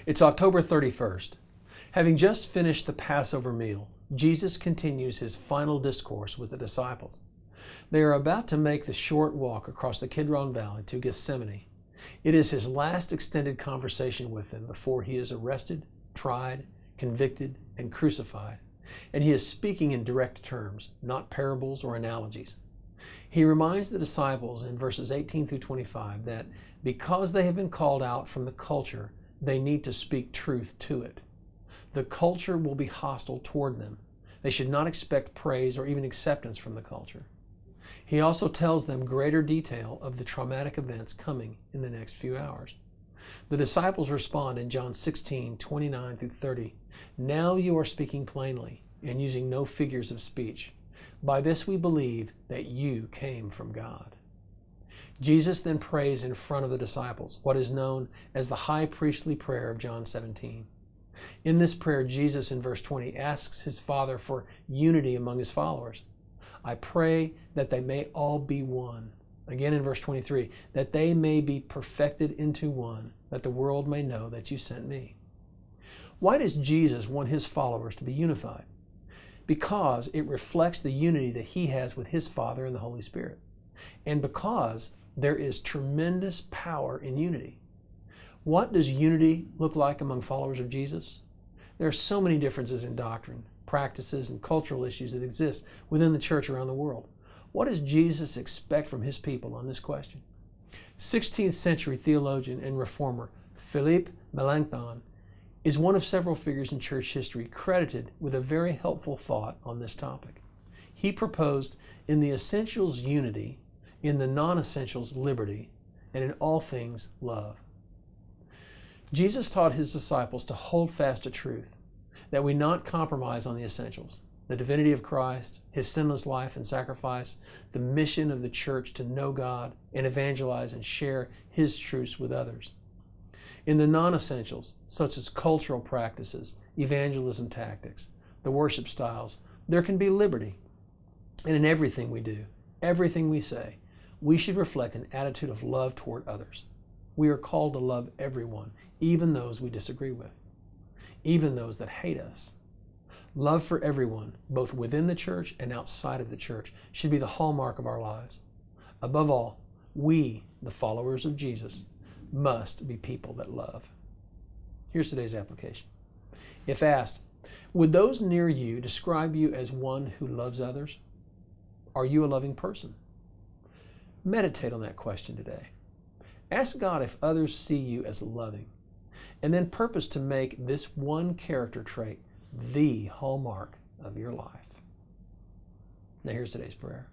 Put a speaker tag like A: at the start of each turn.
A: It's October 31st. Having just finished the Passover meal, Jesus continues his final discourse with the disciples. They are about to make the short walk across the Kidron Valley to Gethsemane. It is his last extended conversation with them before he is arrested, tried, convicted, and crucified. And he is speaking in direct terms, not parables or analogies. He reminds the disciples in verses 18 through 25 that because they have been called out from the culture, they need to speak truth to it. The culture will be hostile toward them. They should not expect praise or even acceptance from the culture. He also tells them greater detail of the traumatic events coming in the next few hours. The disciples respond in John 16, 29 through 30. Now you are speaking plainly and using no figures of speech. By this we believe that you came from God. Jesus then prays in front of the disciples, what is known as the high priestly prayer of John 17. In this prayer, Jesus in verse 20 asks his Father for unity among his followers. I pray that they may all be one. Again in verse 23, that they may be perfected into one, that the world may know that you sent me. Why does Jesus want his followers to be unified? Because it reflects the unity that he has with his Father and the Holy Spirit. And because there is tremendous power in unity. What does unity look like among followers of Jesus? There are so many differences in doctrine, practices, and cultural issues that exist within the church around the world. What does Jesus expect from his people on this question? 16th century theologian and reformer Philippe Melanchthon is one of several figures in church history credited with a very helpful thought on this topic. He proposed in the essentials unity, in the non-essentials liberty, and in all things love. Jesus taught his disciples to hold fast to truth, that we not compromise on the essentials, the divinity of Christ, his sinless life and sacrifice, the mission of the church to know God and evangelize and share his truths with others. In the non-essentials, such as cultural practices, evangelism tactics, the worship styles, there can be liberty. And in everything we do, everything we say, we should reflect an attitude of love toward others. We are called to love everyone, even those we disagree with, even those that hate us. Love for everyone, both within the church and outside of the church, should be the hallmark of our lives. Above all, we, the followers of Jesus, must be people that love. Here's today's application. If asked, would those near you describe you as one who loves others? Are you a loving person? Meditate on that question today. Ask God if others see you as loving, and then purpose to make this one character trait the hallmark of your life. Now here's today's prayer.